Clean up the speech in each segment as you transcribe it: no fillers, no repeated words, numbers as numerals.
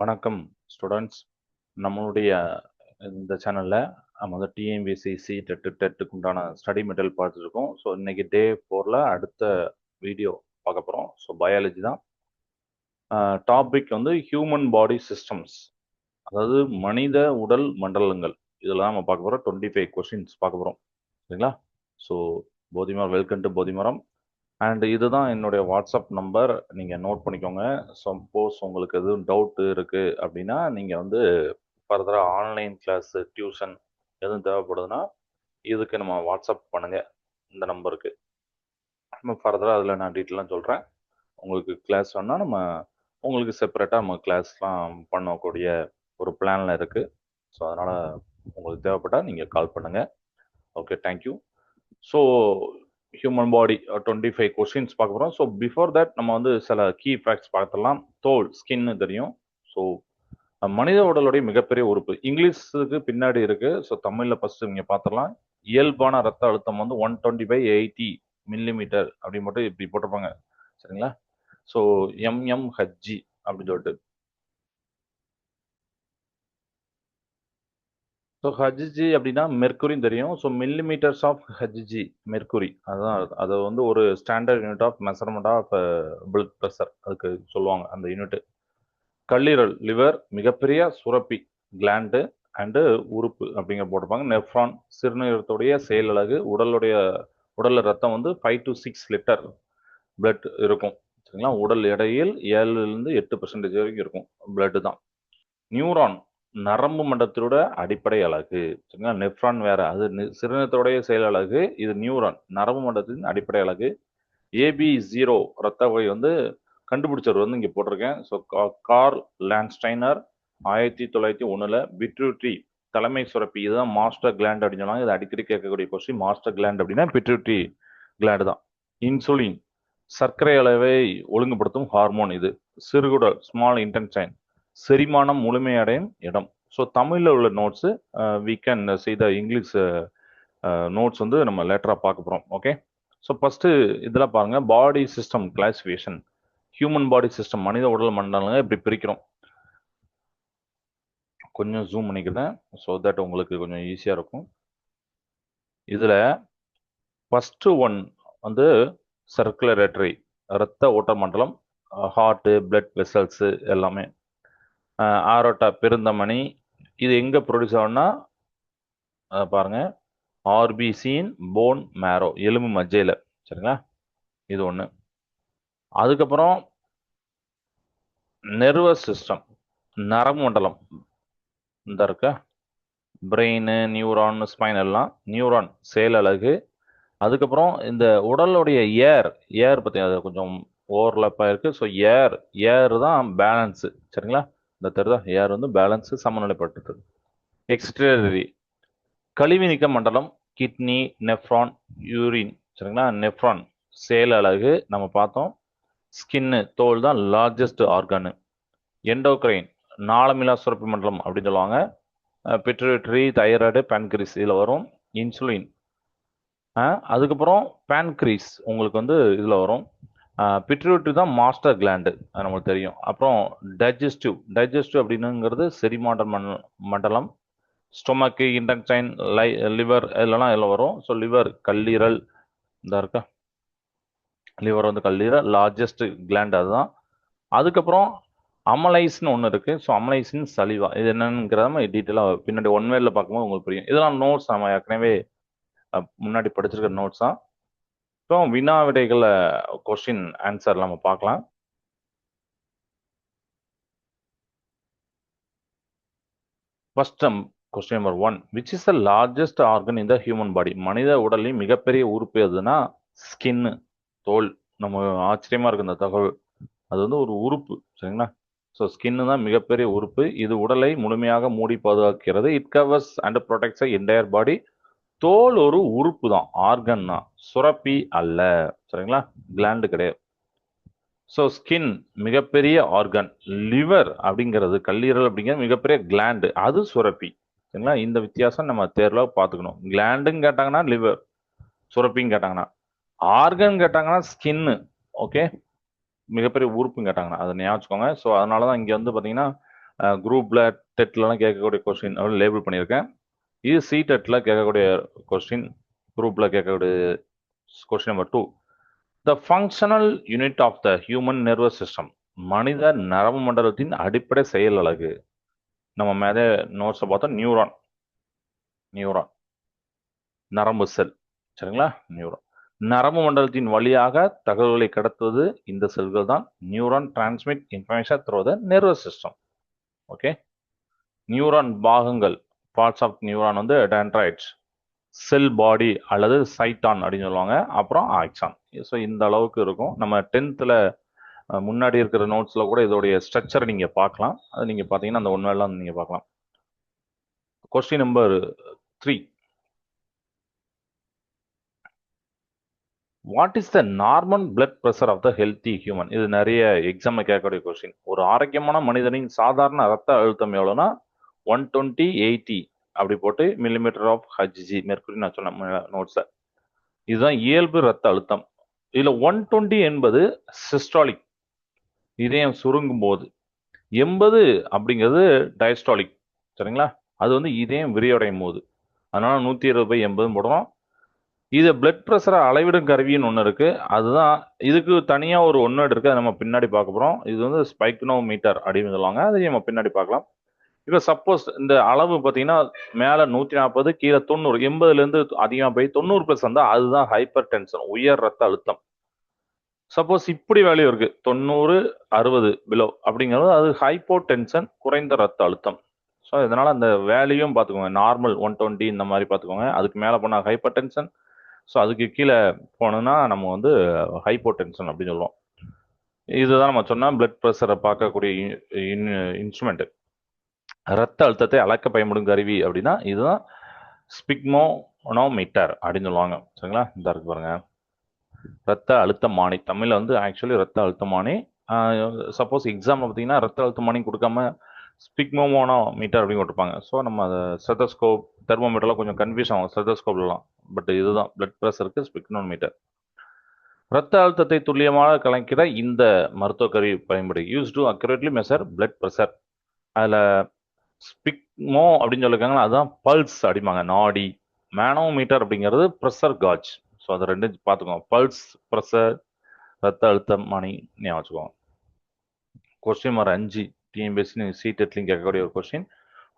வணக்கம் ஸ்டூடெண்ட்ஸ். நம்மளுடைய இந்த சேனலில் நம்ம வந்து டிஎன்பிஎஸ்சி டெட்டுக்கு உண்டான ஸ்டடி மெட்டீரியல் பார்த்துருக்கோம். ஸோ இன்னைக்கு டே 4ல் அடுத்த வீடியோ பார்க்க போகிறோம். ஸோ பயாலஜி தான். டாபிக் வந்து ஹியூமன் பாடி சிஸ்டம்ஸ், அதாவது மனித உடல் மண்டலங்கள். இதெல்லாம் நம்ம பார்க்க போகிறோம். 25 கொஸ்டின்ஸ் பார்க்க போகிறோம். சரிங்களா? So Bodhimaram, welcome to Bodhimaram. And இதுதான் என்னுடைய வாட்ஸ்அப் நம்பர், நீங்கள் நோட் பண்ணிக்கோங்க. சப்போஸ் உங்களுக்கு எதுவும் டவுட்டு இருக்குது அப்படின்னா நீங்கள் வந்து ஃபர்தராக ஆன்லைன் கிளாஸு, டியூஷன் எதுவும் தேவைப்படுதுன்னா இதுக்கு நம்ம வாட்ஸ்அப் பண்ணுங்கள், இந்த நம்பருக்கு. நம்ம ஃபர்தராக அதில் நான் டீட்டெயிலாக சொல்கிறேன். உங்களுக்கு கிளாஸ் வேணால் நம்ம உங்களுக்கு செப்பரேட்டாக நம்ம கிளாஸ்லாம் பண்ணக்கூடிய ஒரு பிளானில் இருக்குது. ஸோ அதனால் உங்களுக்கு தேவைப்பட்டால் நீங்கள் கால் பண்ணுங்கள். Okay, thank you. So human body 25 questions பார்க்க போகிறோம். ஸோ பிஃபோர் தட் நம்ம வந்து சில கீ ஃபேக்ட்ஸ் பார்த்துடலாம். தோல், ஸ்கின்னு தெரியும். ஸோ மனித உடலுடைய மிகப்பெரிய உறுப்பு இங்கிலீஷுக்கு பின்னாடி இருக்கு. ஸோ தமிழில் ஃபர்ஸ்ட் நீங்கள் பார்த்துடலாம். இயல்பான ரத்த அழுத்தம் வந்து 120/80 மில்லிமீட்டர் அப்படி மட்டும் இப்படி போட்டிருப்பாங்க. சரிங்களா? ஸோ எம்எம்ஹெச்ஜி அப்படின்னு சொல்லிட்டு. ஸோ ஹஜ்ஜி அப்படின்னா மெர்க்குரின்னு தெரியும். So millimetres of Hg, mercury, அதுதான். அது வந்து ஒரு standard unit of measurement of blood pressure, அதுக்கு சொல்லுவாங்க அந்த யூனிட். கல்லீரல், லிவர், மிகப்பெரிய சுரப்பி, கிளாண்டு அண்டு உறுப்பு அப்படிங்கிற போட்டிருப்பாங்க. நெஃப்ரான், சிறுநீரகத்துடைய செயலழகு. உடல்ல ரத்தம் வந்து 5 to 6 லிட்டர் பிளட் இருக்கும். சரிங்களா? உடல் எடையில் 7லிருந்து 8% வரைக்கும் இருக்கும் பிளட் தான். நியூரான், நரம்பு மண்டலத்தோட அடிப்படை அலகு. சரிங்களா? நெஃப்ரான் வேற, அது சிறுநீரகத்துடைய செயல் அலகு. இது நியூரான், நரம்பு மண்டலத்தின் அடிப்படை அலகு. AB0 ரத்த வகை வந்து கண்டுபிடிச்சவர் வந்து இங்கே போட்டிருக்கேன். ஸோ கார்ல் லான்ஸ்டைனர் 1901 பிட்ரூட்ரி தலைமை சுரப்பி. இதுதான் மாஸ்டர் கிளாண்ட் அப்படின்னு சொன்னாங்க. இது அடிக்கடி கேட்கக்கூடிய கொஸ்டின். மாஸ்டர் கிளாண்ட் அப்படின்னா பிட்ரூட்ரி கிளாண்ட் தான். இன்சுலின், சர்க்கரை அளவை ஒழுங்குபடுத்தும் ஹார்மோன். இது சிறுகுடல், ஸ்மால் இன்டென்டைன், செரிமானம் முழுமையடையும் இடம். ஸோ தமிழில் உள்ள நோட்ஸு வி கேன் செய்த இங்கிலீஷ் நோட்ஸ் வந்து நம்ம லேட்டராக பார்க்க போகிறோம். ஓகே. ஸோ ஃபஸ்ட்டு இதெல்லாம் பாருங்கள். பாடி system classification, human body system, மனித உடல் மண்டலங்க இப்படி பிரிக்கிறோம். கொஞ்சம் ஜூம் பண்ணிக்கிறேன் ஸோ தட் உங்களுக்கு கொஞ்சம் ஈஸியாக இருக்கும். இதில் ஃபஸ்ட்டு ஒன் வந்து சர்க்குலரேட்டரி, இரத்த ஓட்ட மண்டலம், ஹார்ட்டு, பிளட் வெசல்ஸு எல்லாமே. ஆரோட்டா, பெருந்தமனி. இது எங்கே ப்ரொடியூஸ் ஆகும்னா பாருங்க, ஆர்பிசின் போன் மேரோ, எலும்பு மஜ்ஜையில். சரிங்களா? இது ஒன்று. அதுக்கப்புறம் நெர்வஸ் சிஸ்டம், நரம்பு மண்டலம் இந்த இருக்க, பிரெயின், நியூரான், ஸ்பைன் எல்லாம். நியூரான் செயலழகு. அதுக்கப்புறம் இந்த உடலுடைய ஏர் பற்றி அது கொஞ்சம் ஓவர்லாப்பாக இருக்குது. ஸோ ஏர் தான் பேலன்ஸு. சரிங்களா? இந்த தெரியுதா? ஏர் வந்து பேலன்ஸு, சமநிலைப்பட்டது. எக்ஸ்ட்ரரி, கழிவு நீக்க மண்டலம், கிட்னி, நெஃப்ரான், யூரின். சரிங்களா? நெஃப்ரான் செயலழகு நம்ம பார்த்தோம். ஸ்கின்னு, தோல் தான் லார்ஜஸ்ட் ஆர்கனு. எண்டோக்ரைன், நாளமில்லா சுரப்பி மண்டலம் அப்படின்னு சொல்லுவாங்க. பிட்யூட்டரி, தைராய்டு, பேன்கிரீஸ் இதில் வரும். இன்சுலின். அதுக்கப்புறம் பேன்கிரீஸ் உங்களுக்கு வந்து இதில் வரும். பிட்யூட்டரி தான் மாஸ்டர் கிளாண்டு, அது நம்மளுக்கு தெரியும். அப்புறம் டைஜஸ்டிவ் அப்படின்னுங்கிறது செரிமான மண்டலம். ஸ்டொமக்கு, இன்டெஸ்டைன், லிவர் இதெல்லாம் இதில் வரும். ஸோ லிவர், கல்லீரல் இந்த இருக்கா, லிவர் வந்து கல்லீரல், லார்ஜஸ்ட் கிளாண்ட் அதுதான். அதுக்கப்புறம் அமலைஸ்னு ஒன்று இருக்குது. ஸோ அமலைசின் சலிவா, இது என்னங்கிறத நம்ம டீட்டெயிலாக பின்னாடி ஒன்வேல பார்க்கும்போது உங்களுக்கு புரியும். இதெல்லாம் நோட்ஸ் நம்ம ஏற்கனவே முன்னாடி படிச்சிருக்கிற நோட்ஸ் தான். ஸோ வினா விடைகளை கொஸ்டின் ஆன்சர் நம்ம பார்க்கலாம். First question number 1, which is the largest organ in the human பாடி? மனித உடலின் மிகப்பெரிய உறுப்பு எதுனா ஸ்கின்னு, தோல். நம்ம ஆச்சரியமா இருக்கு இந்த தகவல். அது வந்து ஒரு உறுப்பு. சரிங்களா? ஸோ ஸ்கின்னு தான் மிகப்பெரிய உறுப்பு. இது உடலை முழுமையாக மூடி பாதுகாக்கிறது. It covers and protects entire பாடி. தோல் ஒரு உறுப்பு தான், ஆர்கன் தான், சுரப்பி அல்ல. சரிங்களா? கிளாண்டு கிடையாது. ஸோ ஸ்கின் மிகப்பெரிய ஆர்கன். லிவர் அப்படிங்கிறது, கல்லீரல் அப்படிங்கிறது மிகப்பெரிய கிளாண்டு, அது சுரப்பி. சரிங்களா? இந்த வித்தியாசம் நம்ம தேர்வில் பார்த்துக்கணும். கிளாண்டுன்னு கேட்டாங்கன்னா லிவர், சுரப்பின்னு கேட்டாங்கன்னா. ஆர்கன் கேட்டாங்கன்னா ஸ்கின்னு. ஓகே, மிகப்பெரிய உறுப்புன்னு கேட்டாங்கன்னா அதை ஞாபகம் வச்சுக்கோங்க. ஸோ அதனால தான் இங்கே வந்து பார்த்தீங்கன்னா குரூப்பில் டெட்லலாம் கேட்கக்கூடிய கொஸ்டின் அப்படி லேபிள் பண்ணியிருக்கேன். இது சிடெட்டில் கேட்கக்கூடிய கொஸ்டின், குரூப்பில் கேட்கக்கூடிய question number 2. The functional unit of the human nervous system. மனித நரம்பு மண்டலத்தின் அடிப்படை செயல் அலகு. நம்ம மேலே நோட்ஸை பார்த்தோம். நியூரான், நரம்பு செல். சரிங்களா? நியூரான் நரம்பு மண்டலத்தின் வழியாக தகவல்களை கடத்துவது இந்த செல்கள் தான். Neuron transmit information through the nervous system. Okay. Neuron பாகங்கள், பார்ட்ஸ் ஆஃப் நியூரான் வந்து டென்ட்ரைட்ஸ், செல் பாடி அல்லது சைட்டான் அப்படின்னு சொல்லுவாங்க. அப்புறம் ஆக்சான். ஸோ இந்த அளவுக்கு இருக்கும். நம்ம 10th முன்னாடி இருக்கிற நோட்ஸில் கூட இதோடைய ஸ்ட்ரக்சரை நீங்கள் பார்க்கலாம். அது நீங்கள் பார்த்தீங்கன்னா அந்த ஒன்வேலாம் நீங்கள் பார்க்கலாம். Question number 3. What is the normal blood pressure of the healthy human? இது நிறைய எக்ஸாமில் கேட்கக்கூடிய கொஸ்டின். ஒரு ஆரோக்கியமான மனிதனின் சாதாரண ரத்த அழுத்தம் எவ்வளோனா 120/80 அப்படி போட்டு மில்லிமீட்டர் ஆஃப் ஹஜ்ஜி மெர்க்குரி நான் சொன்ன நோட்ஸில். இதுதான் இயல்பு ரத்த அழுத்தம். இதில் 120 என்பது சிஸ்டாலிக், இதயம் சுருங்கும் போது. 80 அப்படிங்கிறது டயஸ்டாலிக். சரிங்களா? அது வந்து இதயம் விரிவடையும் போது. அதனால 120/80 போடுறோம். இது பிளட் ப்ரெஷரை அளவிடும் கருவின்னு ஒன்று இருக்கு. அதுதான் இதுக்கு தனியாக ஒரு ஒன்று இருக்கு. அதை நம்ம பின்னாடி பார்க்க போகிறோம். இது வந்து ஸ்பைக்னோமீட்டர் அப்படின்னு சொல்லுவாங்க. அதை நம்ம பின்னாடி பார்க்கலாம். இப்போ சப்போஸ் இந்த அளவு பார்த்தீங்கன்னா மேலே 140, கீழே 90, 80லேருந்து அதிகமாக போய் 90+ வந்தால் அதுதான் ஹைப்பர் டென்ஷன், உயர் ரத்த அழுத்தம். சப்போஸ் இப்படி வேல்யூ இருக்கு 90, 60 பிலோ அப்படிங்கிறது அது ஹைப்போ டென்ஷன், குறைந்த ரத்த அழுத்தம். ஸோ இதனால அந்த வேல்யூயும் பார்த்துக்கோங்க. நார்மல் 120 இந்த மாதிரி பார்த்துக்கோங்க. அதுக்கு மேலே போனால் ஹைப்பர் டென்ஷன். ஸோ அதுக்கு கீழே போனோம்னா நம்ம வந்து ஹைப்போ டென்ஷன் அப்படின்னு சொல்லுவோம். இதுதான் நம்ம சொன்னால் பிளட் ப்ரெஷரை பார்க்கக்கூடிய இன்ஸ்ட்ருமெண்ட். ரத்த அழுத்தத்தை அளக்க பயன்படும் கருவி அப்படின்னா இதுதான் ஸ்பிக்மோனோமீட்டர் அப்படின்னு சொல்லுவாங்க. சரிங்களா? இந்த இருக்கு பாருங்க, ரத்த அழுத்தமானி. தமிழில் வந்து ஆக்சுவலி ரத்த அழுத்தமானி. சப்போஸ் எக்ஸாமில் பார்த்தீங்கன்னா ரத்த அழுத்தமானி கொடுக்காம ஸ்பிக்மோனோமீட்டர் அப்படின்னு கொடுப்பாங்க. ஸோ நம்ம அதை ஸ்டெத்தோஸ்கோப், தெர்மோமீட்டர்லாம் கொஞ்சம் கன்ஃபியூஸ் ஆகும் ஸ்டெத்தோஸ்கோப்லாம். பட் இதுதான் பிளட் ப்ரெஷருக்கு ஸ்பிக்மோமீட்டர். ரத்த அழுத்தத்தை துல்லியமாக கணக்கிட இந்த மருத்துவ கருவி பயன்படுது. Use to accurately measure blood pressure. அதில் ஸ்பிக்மோ அப்படின்னு சொல்லியிருக்காங்களா, அதுதான் பல்ஸ் அப்படிம்பாங்க, நாடி. மேனோமீட்டர் அப்படிங்கிறது ப்ரெஷர் காஜ். ஸோ அதை ரெண்டு பார்த்துக்கோங்க. பல்ஸ், ப்ரெஷர், ரத்த அழுத்தம் மணி ஞாபகம் வச்சுக்கோங்க. கொஸ்டின் நம்பர் 5 டிஎன்பிஎஸ்சி சிடெட்லையும் கேட்கக்கூடிய ஒரு question.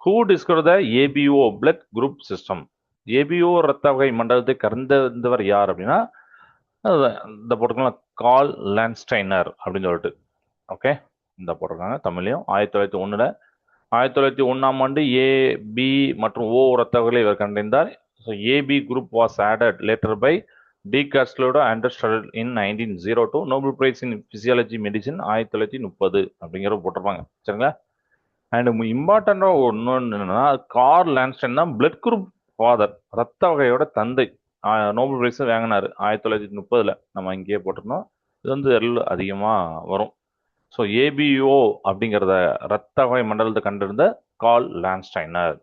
Who discover the ABO blood group system? ABO ரத்த வகை மண்டலத்தை கறந்தவர் யார் அப்படின்னா இந்த போட்டிருக்காங்க, கார்ல் லான்ஸ்டைனர் அப்படின்னு சொல்லிட்டு. ஓகே, இந்த போட்டிருக்காங்க தமிழ்லையும். 1901. 1901 ஏ, பி மற்றும் ஓ ரத்த வகைகளை இவர் கண்டறிந்தார். So AB group was added later by de காஸ்ட்லோட understood in 1902. Nobel prize in physiology medicine 1930 அப்படிங்கிற போட்டிருப்பாங்க. சரிங்களா? அண்ட் இம்பார்ட்டண்டாக ஒன்று என்னன்னா, கார்ல் லான்ஸ்டைன் தான் பிளட் குரூப் ஃபாதர், ரத்த வகையோட தந்தை. நோபல் பிரைஸ் வாங்கினார் 1930. நம்ம இங்கேயே போட்டிருந்தோம். இது வந்து அதிகமாக வரும். ஸோ ஏபிஓ அப்படிங்கிறத ரத்த வகை மண்டலத்தை கண்டிருந்த கார்ல் லான்ஸ்டைனர்.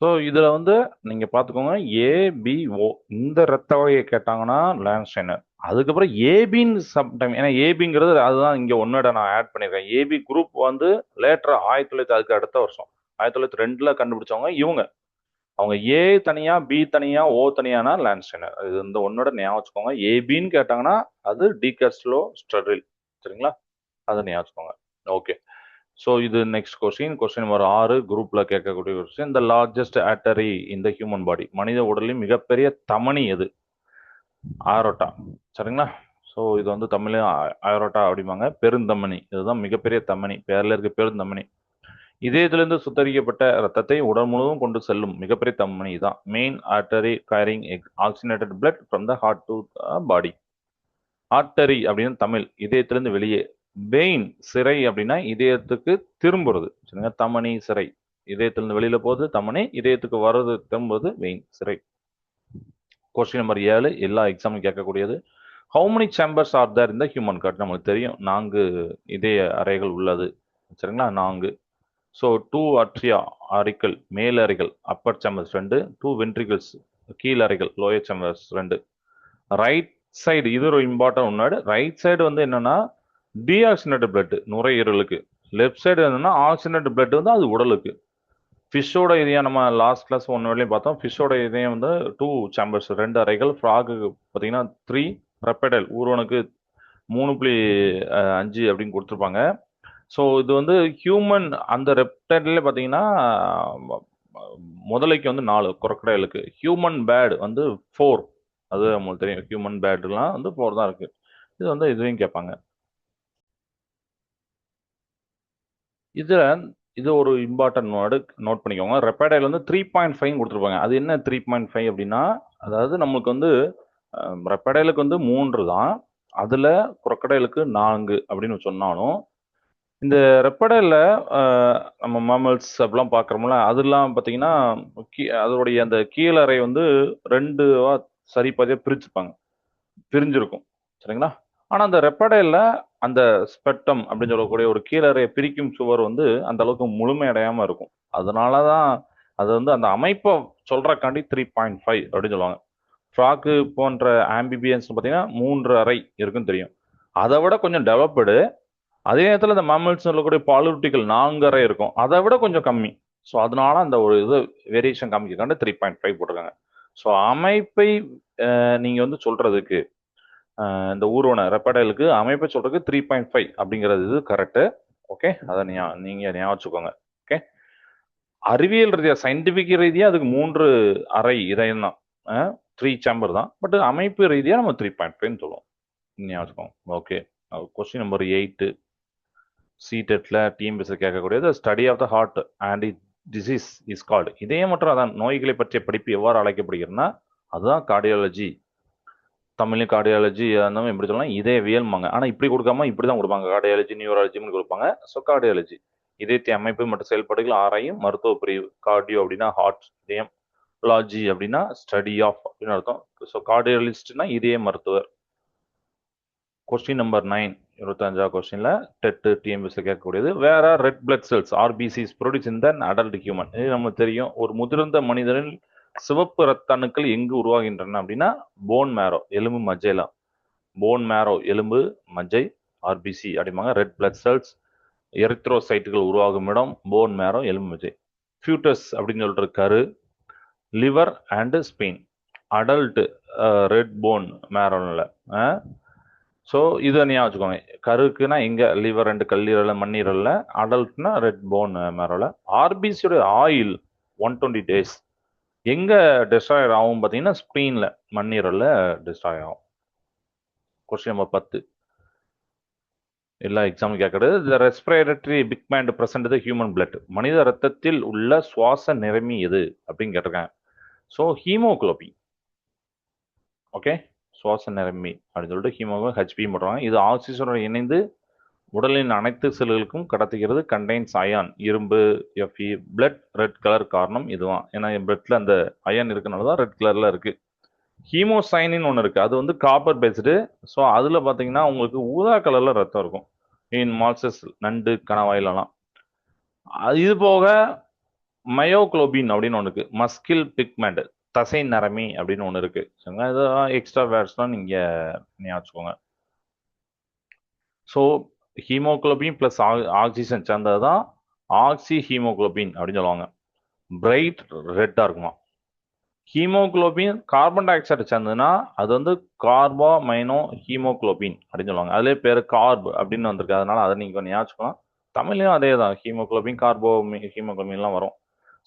ஸோ இதில் வந்து நீங்கள் பார்த்துக்கோங்க, ஏபிஓ இந்த ரத்த வகையை கேட்டாங்கன்னா லான்ஸ்டைனர். அதுக்கப்புறம் ஏபின்னு சம்டைம், ஏன்னா ஏபிங்கிறது அதுதான் இங்கே ஒன்னோட நான் ஆட் பண்ணியிருக்கேன். ஏபி குரூப் வந்து லேட்டர் 1900, அதுக்கு அடுத்த வருஷம் 1902 கண்டுபிடிச்சவங்க இவங்க. அவங்க ஏ தனியா, பி தனியா, ஓ தனியானா லான்ஸ்டைனர். இது இந்த ஒன்னோட ஞாபகம் வச்சுக்கோங்க. ஏபின்னு கேட்டாங்கன்னா அது டிகாஸ்ட்லோ ஸ்டெரில். சரிங்களா? அதை ஞாபகம் வச்சுக்கோங்க. ஓகே. ஸோ இது நெக்ஸ்ட் கொஸ்டின் நம்பர் 6 குரூப்ல கேட்கக்கூடிய கொஸ்டின். இந்த லார்ஜஸ்ட் ஆர்டரி இந்த ஹியூமன் பாடி. மனித உடலின் மிகப்பெரிய தமனி எது? ஆரோட்டா. சரிங்களா? ஸோ இது வந்து தமிழ்ல ஆரோட்டா அப்படிம்பாங்க. பெருந்தமனி. இதுதான் மிகப்பெரிய தமனி, பேர்ல இருக்க பெருந்தமனி. இதயத்திலிருந்து சுத்தரிக்கப்பட்ட ரத்தத்தை உடல் முழுவதும் கொண்டு செல்லும் மிகப்பெரிய தமனி தான் main artery carrying oxygenated blood from the heart to body. Artery அப்படின்னு தமிழ், இதயத்திலிருந்து வெளியே. வெயின், சிறை அப்படின்னா இதயத்துக்கு திரும்புறது. சரிங்க? தமனி, சிறை. இதயத்திலிருந்து வெளியில போகுது தமனி, இதயத்துக்கு வர்றது திரும்புவது வெயின், சிறை. கொஸ்டின் நம்பர் 7 எல்லா எக்ஸாமும் கேட்கக்கூடியது. How many chambers are there இந்த ஹியூமன் ஹார்ட்? நமக்கு தெரியும் 4 இதய அறைகள் உள்ளது. சரிங்களா? 4. ஸோ 2 அட்ரியா அறைகள், மேல் அறைகள், அப்பர் சேம்பர்ஸ் 2. 2 வென்ட்ரிகல்ஸ், கீழ் அறைகள், லோயர் சேம்பர்ஸ் 2. ரைட் சைடு, இது ஒரு இம்பார்ட்டன்ட் ஒன்று. ரைட் சைடு வந்து என்னன்னா டீஆக்சிஜனேட்டட் பிளட் நுரையீரலுக்கு. லெஃப்ட் சைடு என்னன்னா ஆக்சிஜனேட்டட் பிளட் வந்து அது உடலுக்கு. ஃபிஷ்ஷோட இதயம் நம்ம லாஸ்ட் கிளாஸ் 1 வரையிலும் பார்த்தோம். ஃபிஷ்ஷோட இதயம் வந்து 2 சேம்பர்ஸ், 2 அறைகள். ஃப்ராகுக்கு பார்த்தீங்கன்னா 3 ரெப்படைல், ஊர்வனுக்கு 3.5 அப்படின்னு கொடுத்துருப்பாங்க. ஸோ இது வந்து ஹியூமன் அந்த ரெப்டைல்ல பார்த்தீங்கன்னா முதலைக்கு வந்து 4, crocodileக்கு. ஹியூமன் பேட் வந்து 4. அது உங்களுக்கு தெரியும், ஹியூமன் பேட்லாம் வந்து 4 தான் இருக்கு. இது வந்து இதுவும் கேட்பாங்க. இதுல இது ஒரு இம்பார்ட்டன்ட் வேர்டு, நோட் பண்ணிக்கோங்க. ரெப்படைல் வந்து 3.5 கொடுத்துருப்பாங்க. அது என்ன 3.5 அப்படின்னா, அதாவது நம்மளுக்கு வந்து ரெப்படைலுக்கு வந்து 3 தான், அதுல crocodileக்கு 4 அப்படின்னு சொன்னாலும், இந்த ரெப்படைல்ல நம்ம மேமல்ஸ் அப்படிலாம் பார்க்குறோம்ல, அதெல்லாம் பார்த்தீங்கன்னா அதோடைய அந்த கீழறை வந்து 2 சரிபாதியா பிரிச்சுப்பாங்க, பிரிஞ்சிருக்கும். சரிங்களா? ஆனா அந்த ரெப்படைல்ல அந்த ஸ்பெக்டம் அப்படின்னு சொல்லக்கூடிய ஒரு கீழறையை பிரிக்கும் சுவர் வந்து அந்த அளவுக்கு முழுமையடையாம இருக்கும். அதனாலதான் அது வந்து அந்த அமைப்பை சொல்றக்காண்டி 3.5 அப்படின்னு சொல்லுவாங்க. ஃப்ராக்கு போன்ற ஆம்பிபியன்ஸ் பார்த்தீங்கன்னா 3 அறை இருக்குன்னு தெரியும். அதை விட கொஞ்சம் டெவலப்டு. அதே நேரத்தில் இந்த மேமல்ஸ் சொல்லக்கூடிய பாலூட்டிகள் 4 அறை இருக்கும், அதை விட கொஞ்சம் கம்மி. ஸோ அதனால அந்த ஒரு இது வேரியேஷன் காமிக்காண்டு 3.5 போட்டிருக்காங்க. ஸோ அமைப்பை நீங்க வந்து சொல்றதுக்கு இந்த ஊர்வன ரெப்படைலுக்கு அமைப்பை சொல்றதுக்கு 3.5 அப்படிங்கிறது இது கரெக்டு. ஓகே, அதை நீங்க ஞாபகம் வச்சுக்கோங்க. ஓகே, அறிவியல் ரீதியா சயின்டிபிக் ரீதியா அதுக்கு 3 அறை இதயம் தான், 3 சேம்பர் தான். பட் அமைப்பு ரீதியா நம்ம 3.5 சொல்லுவோம். ஞாபகம் வச்சுக்கோங்க. ஓகே, கொஸ்டின் நம்பர் 8 சிடெட்ல டிஎம்பிஎஸ்ல கேட்கக்கூடியது, study of the heart and disease is called. இதே மற்றும் அதான் நோய்களை பற்றிய படிப்பு எவ்வாறு அழைக்கப்படுகிறதுனா அதுதான் கார்டியாலஜி. தமிழ்லையும் கார்டியாலஜி இருந்தாலும் எப்படி சொல்லலாம், இதயவியல்மாங்க. ஆனால் இப்படி கொடுக்காம இப்படி தான் கொடுப்பாங்க, கார்டியாலஜி நியூராலஜின்னு கொடுப்பாங்க. ஸோ கார்டியாலஜி இதயத்திய அமைப்பு மற்றும் செயல்பாடுகள் ஆராயும் மருத்துவ பிரிவு. கார்டியோ அப்படின்னா ஹார்ட், இதயம். லாஜி அப்படின்னா ஸ்டடி ஆஃப் அப்படின்னு அர்த்தம். ஸோ கார்டியாலஜிஸ்ட்னா இதய மருத்துவர். கொஸ்டின் நம்பர் 9, 25வது கொஸ்டின்ல டெட் டிஎம்பிஎஸ்ல கேட்கக்கூடியது, வேற red blood cells RBCs produce in the adult human. இது நமக்கு தெரியும். ஒரு முதிர்ந்த மனிதனில் சிவப்பு ரத்த அணுக்கள் எங்கு உருவாகின்றன அப்படின்னா போன் மேரோ, எலும்பு மஜ்ஜைலாம். போன் மேரோ எலும்பு மஜ்ஜை, ஆர்பிசி அப்படிம்பாங்க. ரெட் பிளட் செல்ஸ் எரித்ரோசைட்டுகள் உருவாகும் இடம் போன் மேரோ, எலும்பு மஜ்ஜை. ஃபியூட்டஸ் அப்படின்னு சொல்ற கரு, liver and spleen. Adult red bone மேரோல. ஸோ இதை ஞாபகம் வச்சுக்கோங்க. கருக்குன்னா இங்கே லிவர் அண்ட் கல்லீரல் மண்ணீரல்ல, அடல்ட்னா ரெட் போன் மேரோல. ஆர்பிசியோட ஆயில் 120 days எங்கே டெஸ்ட்ராயர் ஆகும் பார்த்தீங்கன்னா ஸ்பெயினில், மண்ணீரல்ல டெஸ்ட்ராய் ஆகும். கொஸ்டின் நம்பர் 10 எல்லா எக்ஸாமும் கேட்கறது, the respiratory pigment present the human blood. மனித ரத்தத்தில் உள்ள சுவாச நிறமி எது அப்படின்னு கேட்டிருக்காங்க. So haemoglobin. ஓகே, சுவாச நிரம்பி அப்படின்னு சொல்லிட்டு ஹீமோகுளோபின் ஹெச்பி போடுறாங்க. இது ஆக்சிஜனுடன் இணைந்து உடலின் அனைத்து செல்களுக்கும் கடத்துகிறது. கண்டெய்ன்ஸ் அயான், இரும்பு, எஃப்இ. பிளட் ரெட் கலர் காரணம் இதுதான். ஏன்னா பிளட்ல அந்த அயான் இருக்கனால தான் ரெட் கலர்ல இருக்கு. ஹீமோசைனின் ஒன்று இருக்கு, அது வந்து காப்பர் பேஸ்டு. ஸோ அதுல பார்த்தீங்கன்னா உங்களுக்கு ஊதா கலர்ல ரத்தம் இருக்கும். இன் மால்சஸ், நண்டு, கணவாயிலலாம். இது போக மயோகுளோபின் அப்படின்னு ஒன்று இருக்கு, மஸ்கில் பிக்மெண்ட், தசை நரமி அப்படின்னு ஒன்று இருக்கு. சரிங்களா? இதெல்லாம் எக்ஸ்ட்ரா வேர்ட்ஸ்லாம் நீங்க ஞாபகம் வச்சுக்கோங்க. ஸோ ஹீமோகுளோபின் பிளஸ் ஆக்சிஜன் சேர்ந்தது தான் ஆக்சி ஹீமோகுளோபின் அப்படின்னு சொல்லுவாங்க. பிரைட் ரெட்டாக இருக்குமா. ஹீமோகுளோபின் கார்பன் டை ஆக்சைடு சேர்ந்ததுன்னா அது வந்து கார்பா மைனோ ஹீமோகுளோபின் அப்படின்னு சொல்லுவாங்க. அதுலேயே பேர் கார்ப் அப்படின்னு வந்திருக்கு, அதனால அதை நீங்கள் ஞாபகம் வச்சுக்கலாம். தமிழ்லையும் அதே தான், ஹீமோகுளோபின், கார்போ ஹீமோகுளோபின்லாம் வரும்.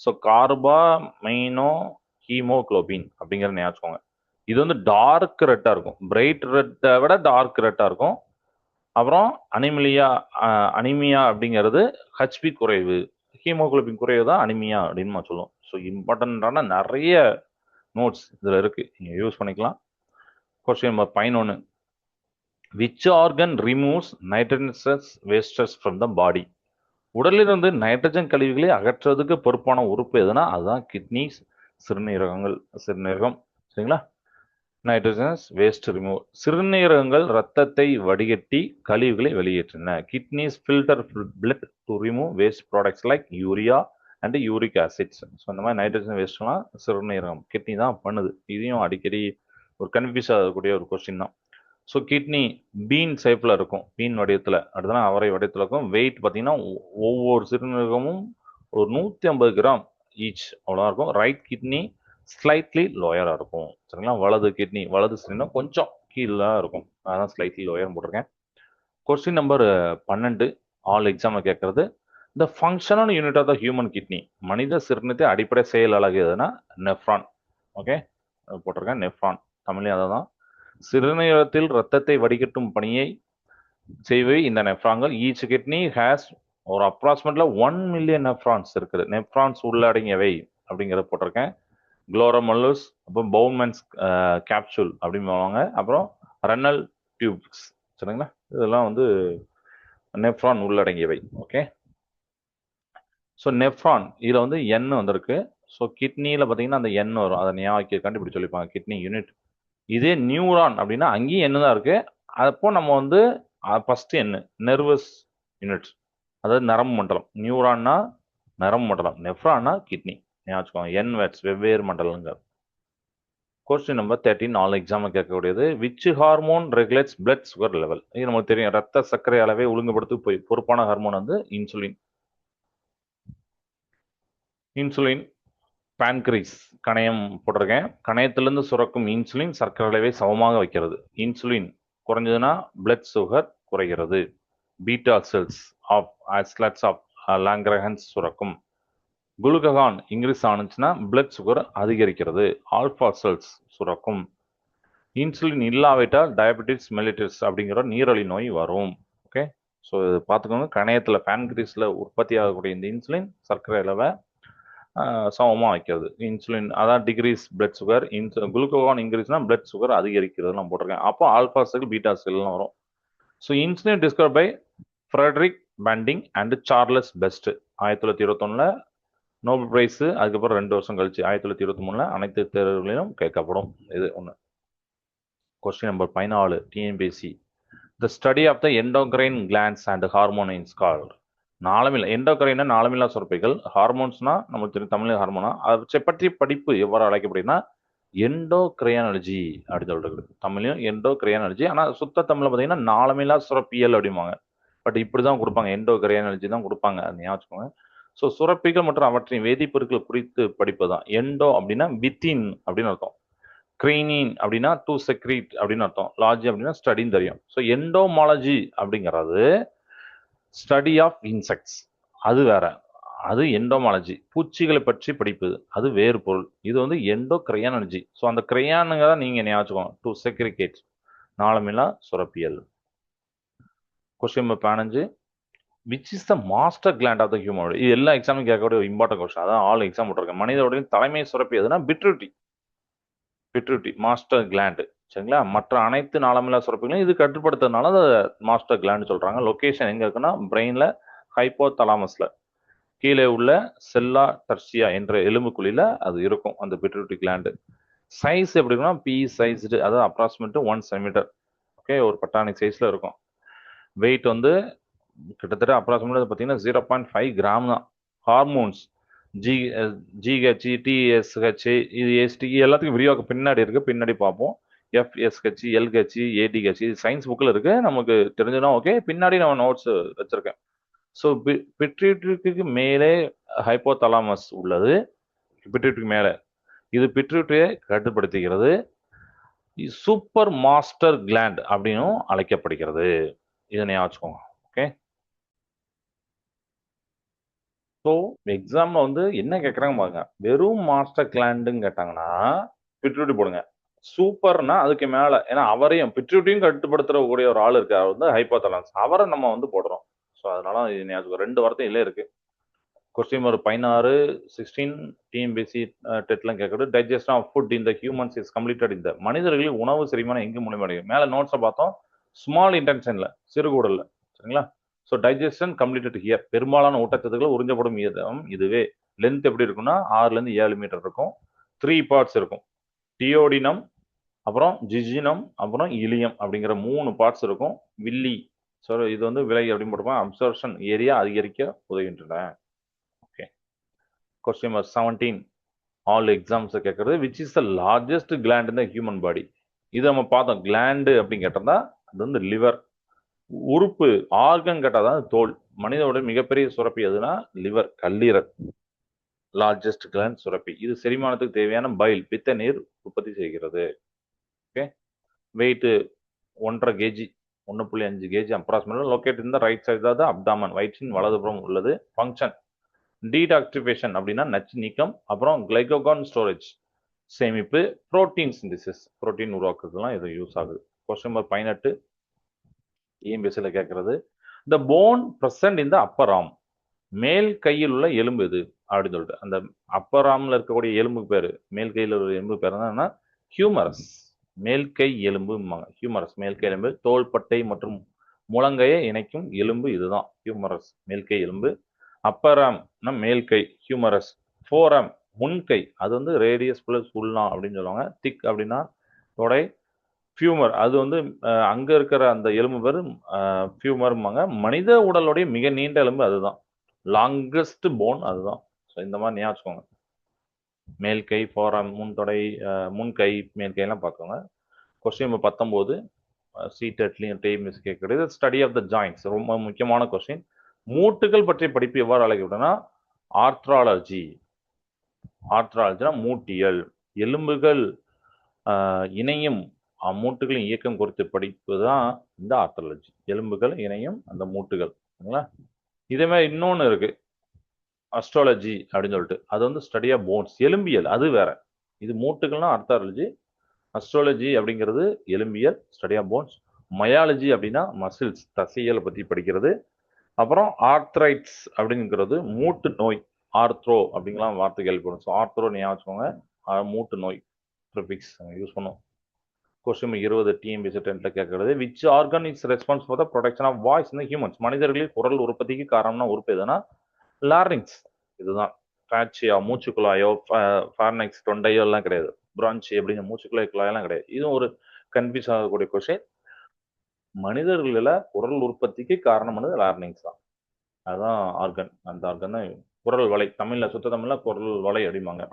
ஸோ கார்பா மைனோ ஹீமோகுளோபின் அப்படிங்கிற ஞாபகம். இது வந்து டார்க் ரெட்டாக இருக்கும், பிரைட் ரெட்டை விட டார்க் ரெட்டாக இருக்கும். அப்புறம் அனிமியா அப்படிங்கிறது ஹெச்பி குறைவு, ஹீமோகுளோபின் குறைவு தான் அனிமியா அப்படின்னு நம்ம சொல்லுவோம். ஸோ இம்பார்ட்டண்ட்டான நிறைய நோட்ஸ் இதில் இருக்கு, நீங்கள் யூஸ் பண்ணிக்கலாம். Question number 11, which organ removes nitrogenous wastes from the body. உடலிலிருந்து நைட்ரஜன் கழிவுகளை அகற்றுவதற்கு பொறுப்பான உறுப்பு எதுனா அதுதான் கிட்னிஸ், சிறுநீரகம். சரிங்களா? Nitrogenous waste remove. சிறுநீரகங்கள் ரத்தத்தை வடிகட்டி கழிவுகளை வெளியேற்றின. Kidneys filter blood to remove waste products like urea and uric acids. So இந்த மாதிரி நைட்ரஜன் வேஸ்ட்லாம் சிறுநீரகம், கிட்னி தான் பண்ணுது. இதையும் அடிக்கடி ஒரு கன்ஃபியூஸ் ஆகக்கூடிய ஒரு கொஸ்டின் தான். ஸோ கிட்னி பீன் ஷேப்பில் இருக்கும், பீன் வடிவத்தில், அடுத்தனா அவரை வடிவத்தில் இருக்கும். வெயிட் பார்த்தீங்கன்னா ஒவ்வொரு சிறுநீரகமும் ஒரு 150 கிராம் ஈச் அவ்வளோதான் இருக்கும். ரைட் கிட்னி ஸ்லைட்லி லோயராக இருக்கும், சரிங்களா. வலது கிட்னி, வலது சிறுநீரகம் கொஞ்சம் கீழே இருக்கும், அதான் ஸ்லைட்லி லோயர் போட்டிருக்கேன். கொஸ்டின் நம்பர் 12 ஆல் எக்ஸாமில் கேட்கறது. The functional unit of the human kidney, மனித சிறுநீரகத்தை அடிப்படை செயல் அலகு எதுனா நெஃப்ரான். ஓகே, போட்டிருக்கேன் நெஃப்ரான், தமிழ்லேயும் அதை தான். சிறுநீரகத்தில் ரத்தத்தை வடிகட்டும் பணியை செய்வை இந்த நெஃப்ரான்கள். ஈச் கிட்னி ஹேஸ் ஒரு அப்ராக்சிமேட்ல 1 மில்லியன் நெஃப்ரான்ஸ் இருக்குது. நெஃப்ரான்ஸ் உள்ளடங்கியவை அப்படிங்கிறத போட்டிருக்கேன். குளோரமல்லஸ், அப்புறம் பவுன்மேன்ஸ் கேப்சூல் அப்படின்பாங்க, அப்புறம் ரன்னல் டியூப்ஸ், சரிங்களா. இதெல்லாம் வந்து நெஃப்ரான் உள்ளடங்கியவை. ஓகே, ஸோ நெஃப்ரான் இதில் வந்து எண் வந்திருக்கு. ஸோ கிட்னியில் பார்த்தீங்கன்னா அந்த எண் வரும், அதை ஞாபகம் கண்டுபிடிச்சு சொல்லிப்பாங்க கிட்னி யூனிட். இதே நியூரான் அப்படின்னா அங்கேயும் எண்ணு தான் இருக்கு. அப்போ நம்ம வந்து ஃபர்ஸ்ட் எண்ணு நெர்வஸ் யூனிட், அதாவது நரம்பு மண்டலம். நியூரான்னா நரம்பு மண்டலம், நெஃப்ரான்னா கிட்னி. ஞாபகம் என் வேர்ட்ஸ் வெவ்வேறு மண்டலங்க. கொஸ்டின் நம்பர் 13 ஆல் எக்ஸாம் கேட்கக்கூடியது. Which hormone regulates blood sugar level? இது நமக்கு தெரியும், ரத்த சர்க்கரை அளவை ஒழுங்குபடுத்தி போய் பொறுப்பான ஹார்மோன் வந்து இன்சுலின். இன்சுலின் பான்கிரீஸ் கணையம் போட்டிருக்கேன். கணையத்திலிருந்து சுரக்கும் இன்சுலின் சர்க்கரை அளவை சமமாக வைக்கிறது. இன்சுலின் குறைஞ்சதுன்னா பிளட் சுகர் குறைகிறது. பீட்டா செல்ஸ் ஆஃப் ஐஸ்லட்ஸ் ஆஃப் லாங்கிரஹன்ஸ் சுரக்கும். குளுககான் இன்க்ரீஸ் ஆனிச்சுன்னா பிளட் சுகர் அதிகரிக்கிறது. ஆல்ஃபா செல்ஸ் சுரக்கும். இன்சுலின் இல்லாவிட்டால் டயபெட்டிஸ் மெலிட்டஸ் அப்படிங்கிற நீரழி நோய் வரும். ஓகே, ஸோ இது பார்த்துக்கோங்க. கணையத்தில் பான்கிரீஸில் உற்பத்தி ஆகக்கூடிய இந்த இன்சுலின் சர்க்கரை அளவை சமமாக வைக்கிறது. இன்சுலின் அதான் டிகிரீஸ் பிளட் சுகர். குளுக்கோகான் இன்க்ரீஸ்னா பிளட் சுகர் அதிகரிக்கிறது நான் போட்டிருக்கேன். அப்போ ஆல்பா செல் பீட்டா செல்லாம் வரும். So insulin discover by Frederick Banting and Charles Best 1921 Nobel prize. அதுக்கப்புறம் 2 வருஷம் கழிச்சு 1923 அனைத்து தேர்வுகளிலும் கேட்கப்படும். இது ஒன்று. Question number 14 TNPSC. The study of the endocrine glands and hormone is called. நாளமில்லா எண்டோக்ரைனா நாளமில்லா சுரப்பிகள், ஹார்மோன்ஸ்னா நமக்கு தெரியும் தமிழ் ஹார்மோனா, அதை பற்றி படிப்பு எவ்வாறு அழைக்கப்படுதுன்னா எண்டோக்ரையானலஜி அப்படின்னு சொல்லிட்டு தமிழையும் எண்டோக்ரையானலஜி. ஆனால் சுத்த தமிழில் பார்த்தீங்கன்னா நாளமில்லா சுரப்பியல் அப்படிம்பாங்க. பட் இப்படி தான் கொடுப்பாங்க, எண்டோக்ரையானலஜி தான் கொடுப்பாங்க, அது ஞாபகம். ஸோ சுரப்பிகள் மற்றும் அவற்றின் வேதிப்பொருட்கள் குறித்து படிப்பு தான். எண்டோ அப்படின்னா வித்தின் அப்படின்னு அர்த்தம். கிரீனின் அப்படின்னா டு செக்ரீட் அப்படின்னு அர்த்தம். லாஜி அப்படின்னா ஸ்டடின்னு தெரியும். ஸோ எண்டோமாலஜி அப்படிங்கிறது ஸ்டடி ஆஃப் இன்செக்ட்ஸ், அது வேற. அது எண்டோமாலஜி, பூச்சிகளை பற்றி படிப்பது, அது வேறு பொருள். இது வந்து எண்டோக்ரையானலஜி. ஸோ அந்த கிரையானுங்க தான் நீங்க ஞாபகம், டு செக்ரிகேட், நாளமில்லா சுரப்பியல். Question number 15. Which is the master gland of the human? இது எல்லா எக்ஸாமும் கேட்கக்கூடிய இம்பார்ட்டன்ட் கொஸ்டின், அதான் ஆல் எக்ஸாம் போட்டிருக்கேன். மனித உடலின் தலைமை சுரப்பி எதுனா பிட்ரூட்டி. பிட்ரூட்டி மாஸ்டர் கிளாண்டு, சரிங்களா. மற்ற அனைத்து நாளமில்லா சுரப்பிகளையும் இது கட்டுப்படுத்துறதுனால அதை மாஸ்டர் கிளாண்டு சொல்றாங்க. லொகேஷன் எங்க இருக்குன்னா பிரெயின்ல, ஹைப்போதலாமஸ்ல, கீழே உள்ள செல்லா டர்சியா என்ற எலும்புக்குழியில அது இருக்கும், அந்த பிட்ரூட்டி கிளாண்டு. சைஸ் எப்படி இருக்குன்னா பி சைஸ்டு, அதாவது அப்ராக்சிமேட் 1 சென்டிமீட்டர். ஓகே, ஒரு பட்டாணி சைஸ்ல இருக்கும். வெயிட் வந்து கிட்டத்தட்ட அப்ராக்சிமேட் பார்த்தீங்கன்னா 0.5 கிராம் தான். ஹார்மோன்ஸ் ஜிஹெச், டிஎஸ்ஹெச், இது எஸ்டி எல்லாத்துக்கும் விரிவாக்கம் பின்னாடி இருக்கு, பின்னாடி பார்ப்போம். எஃப்எஸ்ஹெச், எல்ஹெச், ஏடிஹெச், இது சயின்ஸ் புக்கில் இருக்கு, நமக்கு தெரிஞ்சுனா ஓகே. பின்னாடி நம்ம நோட்ஸ் வச்சிருக்கேன். ஸோ பிட்ரூட்டிக்கு மேலே ஹைப்போதலாமஸ் உள்ளது. பிட்ரூட்டிக்கு மேலே இது பிட்ரூட்டியை கட்டுப்படுத்துகிறது. சூப்பர் மாஸ்டர் கிளாண்ட் அப்படின்னும் அழைக்கப்படுகிறது. இதனை வச்சுக்கோங்க. ஓகே, ஸோ எக்ஸாம்ல வந்து என்ன கேட்குறாங்க பாருங்க. வெறும் மாஸ்டர் கிளாண்டுன்னு கேட்டாங்கன்னா பிட்ரூட்டி போடுங்க. சூப்பர்னா அதுக்கு மேல, ஏன்னா அவரையும் பிட்ரூட்டியும் கட்டுப்படுத்துற கூடிய ஒரு ஆள் இருக்கு, அவர் வந்து ஹைப்போதலாமஸ், அவரை நம்ம வந்து போடுறோம். ஸோ அதனால இது 2 வார்த்தையிலே இருக்கு. கொஸ்டின் நம்பர் 16 16 டிஎம்பிசி டெட்லாம் கேட்குறது. Digestion of food in the humans is completed இந்த மனிதர்களில் உணவு செரிமானம் எங்கு முடிவடையும்? மேலே நோட்ஸை பார்த்தோம், ஸ்மால் இன்டென்ஷன்ல, சிறுகுடல்ல, சரிங்களா. So digestion completed here. பெரும்பாலான ஊட்டச்சத்துக்கள் உறிஞ்சப்படும் இடம் இதுவே. லென்த் எப்படி இருக்குன்னா 6லேருந்து 7 மீட்டர் இருக்கும். 3 பார்ட்ஸ் இருக்கும். டியோடினம், அப்புறம் ஜிஜினம், அப்புறம் இலியம் அப்படிங்கிற 3 பார்ட்ஸ் இருக்கும். வில்லி, ஸோ இது வந்து விலை அப்படின்னு போட்டுப்போம். அப்சர்ப்ஷன் ஏரியா அதிகரிக்க உதவுகின்றன. Okay, question number 17 all exams கேட்கறது. Which is the largest gland in the human body? இது நம்ம பார்த்தோம். கிளாண்டு அப்படின்னு கேட்டதா அது வந்து லிவர். உறுப்பு ஆர்கன் கேட்டாதான் தோல். மனிதனோட மிகப்பெரிய சுரப்பி எதுனா லிவர், கல்லீரல். லார்ஜஸ்ட் கிளாண்ட் சுரப்பி. இது செரிமானத்துக்கு தேவையான பைல், பித்த நீர் உற்பத்தி செய்கிறது. Okay. Weight 1.5 kg, 1.5 kg approximately. Locate in the right side of the abdomen, வயிற்றின் வலதுபுறம் உள்ளது. ஃபங்க்ஷன் டீடாக்டிவேஷன் அப்படின்னா நச்சு நீக்கம். அப்புறம் கிளைகோகான் ஸ்டோரேஜ் சேமிப்பு. புரோட்டீன் சிந்தசிஸ், புரோட்டீன் உருவாக்குறதுலாம் இது யூஸ் ஆகுது. கொஸ்டின் நம்பர் 18 EMPSல கேட்கறது. The bone present in the upper arm, மேல் கையில் உள்ள எலும்பு எது அப்படின்னு சொல்லிட்டு. அந்த அப்பர் ஆர்ம்ல இருக்கக்கூடிய எலும்பு பேரு, மேல் கையில் உள்ள எலும்பு பேர் என்னன்னா ஹியூமரஸ். மேல் கை எலும்பு, ஹியூமரஸ் மேல் கை எலும்பு. தோள்பட்டை மற்றும் முழங்கையை இணைக்கும் எலும்பு இதுதான் ஹியூமரஸ், மேல் கை எலும்பு. அப்பர் ஆர்ம் மேல் கை, ஹியூமரஸ். ஃபோர் ஆர்ம் முன்கை, அது வந்து ரேடியஸ் பிளஸ் உல்னா அப்படின்னு சொல்லுவாங்க. திக் அப்படின்னா தொடை. ஃபியூமர் அது வந்து அங்க இருக்கிற அந்த எலும்பு பேர் ஃபியூமர்மாங்க. மனித உடலுடைய மிக நீண்ட எலும்பு அதுதான், லாங்கஸ்ட் போன் அதுதான். ஸோ இந்த மாதிரி ஞாபகம் வச்சுக்கோங்க. மேல் கை, ஃபோராம், முன்தொடை, முன்கை, மேல் கையெல்லாம் பார்க்கோங்க. கொஸ்டின் நம்பர் 19 சீட்டட்லையும் டேமிஸ் கேட்கறது. ஸ்டடி ஆஃப் த ஜாயின்ட்ஸ், ரொம்ப முக்கியமான கொஸ்டின். மூட்டுகள் பற்றிய படிப்பு எவ்வாறு அழைக்கப்படுதுன்னா ஆர்த்ராலஜி. ஆர்த்ராலஜினா மூட்டியல். எலும்புகள் இணையும் மூட்டுகளின் இயக்கம் குறித்து படிப்பு தான் இந்த ஆர்த்ராலஜி. எலும்புகள் இணையும் அந்த மூட்டுகள். இதே மாதிரி இன்னொன்று இருக்கு அஸ்ட்ராலஜி அப்படின்னு சொல்லிட்டு. அது வந்து ஸ்டடி ஆஃப் போன்ஸ், எலும்பியல், அது வேற. இது மூட்டுகள்னா ஆர்த்தாலஜி. அஸ்ட்ராலஜி அப்படிங்கிறது எலும்பியல், ஸ்டடி ஆஃப் போன்ஸ். மயாலஜி அப்படின்னா மசில்ஸ், தசையலை பற்றி படிக்கிறது. அப்புறம் ஆர்த்ரைட்ஸ் அப்படிங்கிறது மூட்டு நோய். ஆர்த்ரோ அப்படிங்கலாம் வார்த்தை கேள்விப்படும். ஸோ ஆர்த்ரோ ஞாபகம் வச்சுக்கோங்க, மூட்டு நோய் ப்ரிஃபிக்ஸ் யூஸ் பண்ணும். கொஸ்டின் 20 டிஎம்பிசி 10ல கேட்கறது. Which organ is response for the production of voice in humans? மனிதர்களில் குரல் உற்பத்திக்கு காரணம்னா உறுப்பு எதுனா லாரிங்ஸ். இதுதான். ட்ராச்சியா மூச்சுக்குழாயோ, ஃபார்னெக்ஸ் தொண்டையோ எல்லாம் கிடையாது. பிரான்ச்சி அப்படின்னு மூச்சுக்குழாய் குழாயெல்லாம் கிடையாது. இதுவும் ஒரு கன்ஃபியூஸ் ஆகக்கூடிய கொஸ்டின். மனிதர்களில் குரல் உற்பத்திக்கு காரணமானது லார்னிங்ஸ் தான். அதுதான் ஆர்கன். அந்த ஆர்கன் தான் குரல் வலை. தமிழ்ல, சுத்த தமிழ்ல குரல் வலை அப்படிம்பாங்க.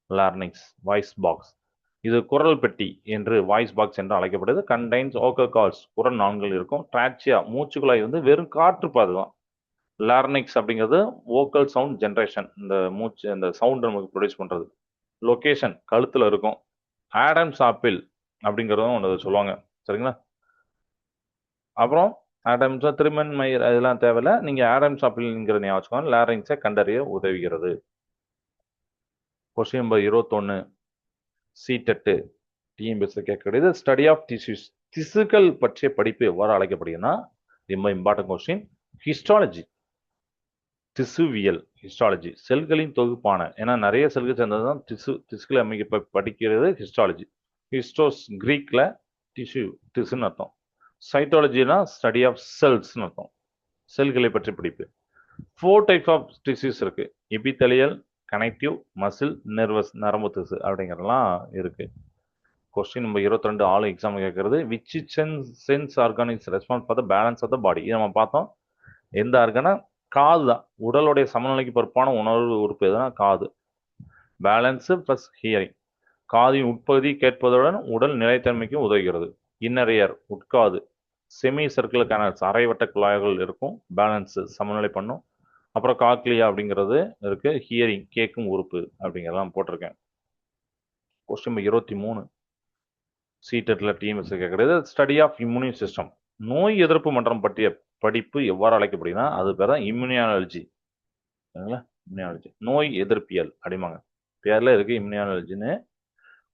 லார்னிங்ஸ், வாய்ஸ் பாக்ஸ். இது குரல் பெட்டி என்று, வாய்ஸ் பாக்ஸ் என்று அழைக்கப்படுது. கண்டைன்ஸ் ஓக்கல் கால்ஸ், குரல் நான்கள் இருக்கும். ட்ராச்சியா மூச்சுக்குழாய் வந்து வெறும் காற்று பாதை தான். லார்னிக்ஸ் அப்படிங்கிறது வோக்கல் சவுண்ட் ஜென்ரேஷன், இந்த மூச்சு அந்த சவுண்ட் நமக்கு ப்ரொடியூஸ் பண்றது. லொகேஷன் கழுத்துல இருக்கும். ஆடம்ஸ் ஆப்பிள் அப்படிங்கிறதும் ஒன்று சொல்லுவாங்க, சரிங்களா? அப்புறம் ஆடம்ஸ் திருமன் மயிர் அதெல்லாம் தேவையில்ல. நீங்க ஆடம்ஸ் ஆப்பிள்ங்கிற ஞாபகம் வச்சுக்கோங்க. லாரிங்ஸை கண்டறிய உதவுகிறது. கொஸ்டின் நம்பர் 21 சீட்டெட்டு டிஎம்பிஎஸ்ல கேட்கக்கூடியது. ஸ்டடி ஆஃப் டிஷ்யூஸ், திசுக்கள் பற்றிய படிப்பு எவ்வாறு அழைக்கப்படுகிறதுனா ரொம்ப இம்பார்ட்டன்ட் கொஸ்டின். ஹிஸ்டாலஜி, திசுவியல். ஹிஸ்டாலஜி செல்களின் தொகுப்பான, ஏன்னா நிறைய செல்கள் சேர்ந்ததுதான் திசுக்களை அமைக்க படிக்கிறது ஹிஸ்டாலஜி. ஹிஸ்டோஸ் கிரீக்ல டிஷ்யூ, திசுன்னு அர்த்தம். சைட்டாலஜினா ஸ்டடி ஆஃப் செல்ஸ்னு அர்த்தம், செல்களை பற்றி படிப்பு. 4 டைப்ஸ் ஆஃப் டிஷ்யூஸ் இருக்கு. எபித்தலியல், கனெக்டிவ், மசில், நர்வஸ், நரம்பு திசு அப்படிங்கிறதெல்லாம் இருக்கு. கொஸ்டின் நம்பர் 22 ஆல் எக்ஸாம் கேட்கறது. Which sense organ is response for the balance of the body? இதை நம்ம பார்த்தோம். எந்த ஆர்கனா? காது தான். உடலுடைய சமநிலைக்கு பொறுப்பான உணர்வு உறுப்பு எதுனா காது. Balance plus hearing. காதின் உட்பகுதி கேட்பதுடன் உடல் நிலைத்தன்மைக்கும் உதவுகிறது. இன்னர் இயர், உட்காது. செமி சர்க்குலர் கேனல்ஸ், அரைவட்ட குழாய்கள் இருக்கும், பேலன்ஸ் சமநிலை பண்ணும். அப்புறம் காக்லியா அப்படிங்கிறது இருக்கு, ஹியரிங் கேட்கும் உறுப்பு அப்படிங்கிறதெல்லாம் போட்டிருக்கேன். கொஸ்டின் 23 சீட்டெட்ல டிஎம்எஸ் கேட்கறது. ஸ்டடி ஆஃப் இம்யூனி சிஸ்டம், நோய் எதிர்ப்பு மன்றம் பற்றிய படிப்பு எவ்வாறு அழைக்கப்படுதுன்னா அது பேர் தான் இம்யூனியாலஜி. இம்யூனியாலஜி, நோய் எதிர்ப்பியல் அப்படிமாங்க. பேர்ல இருக்கு இம்யூனியாலஜின்னு.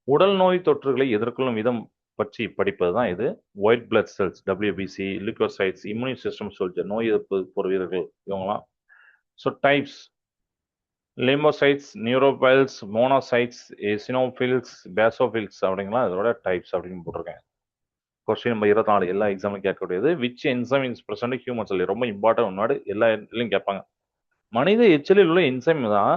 உடல் நோய் தொற்றுகளை எதிர்கொள்ளும் விதம் பற்றி படிப்பது தான் இது. White blood cells, WBC, leukocytes, immune system soldier, நோய் எதிர்ப்பு போர் வீரர்கள் இவங்களாம். So types: lymphocytes, neutrophils, monocytes, eosinophils, basophils அப்படிங்களா இதோட டைப்ஸ் அப்படின்னு போட்டிருக்கேன். கொஸ்டின் நம்பர் 24 எல்லா எக்ஸாமும் கேட்கக்கூடியது. Which enzyme is present human cell? ரொம்ப இம்பார்ட்டன்ட் ஒன்னாடு, எல்லா இடத்துலையும் கேட்பாங்க. மனித எச்சலில் உள்ள என்சைம் தான்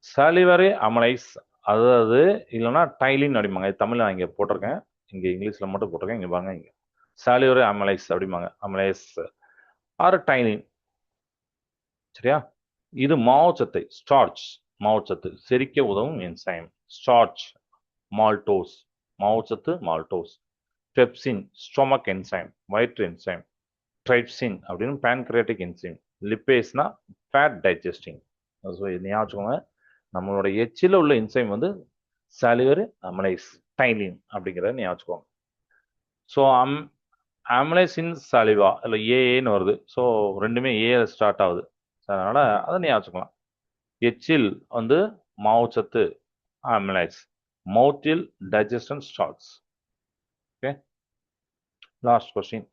சாலிவரி அமலைஸ், அதாவது இல்லைன்னா டைலின் அப்படிம்பாங்க. தமிழ்ல நான் இங்கே போட்டிருக்கேன், இங்கே இங்கிலீஷில் மட்டும் போட்டிருக்கேன். இங்கே பாருங்க, இங்கே சாலிவரி அமலைஸ் அப்படிம்பாங்க, அமலைஸ் ஆர் டைலின், சரியா? இது மாவுச்சத்தை, ஸ்டார்ச், மாவுச்சத்து செரிக்க உதவும் என்சைம். ஸ்டார்ச், மால்டோஸ், மாவுச்சத்து மால்டோஸ். பெப்சின் ஸ்டொமக் என்சைம், வயிற்று என்சைம். ட்ரைப்சின் அப்படின்னு பேன்கிரியாட்டிக் என்சைம். லிப்பேஸ்னா ஃபேட் டைஜஸ்டிங். ஸோ இது ஞாபகம், நம்மளோட எச்சில் உள்ள என்சைம் வந்து சாலிவரி அமலைஸ் டைலின் அப்படிங்கிறத ஞாபகம். ஸோ அமலைஸ் இன் சாலிவா இல்லை ஏஏன்னு வருது. ஸோ ரெண்டுமே ஏல ஸ்டார்ட் ஆகுது. அதனால அதை ஞாபகம். எச்சில் வந்து மாவுச்சத்து அமலைஸ், மவுத்தில் digestion starts. Okay, last question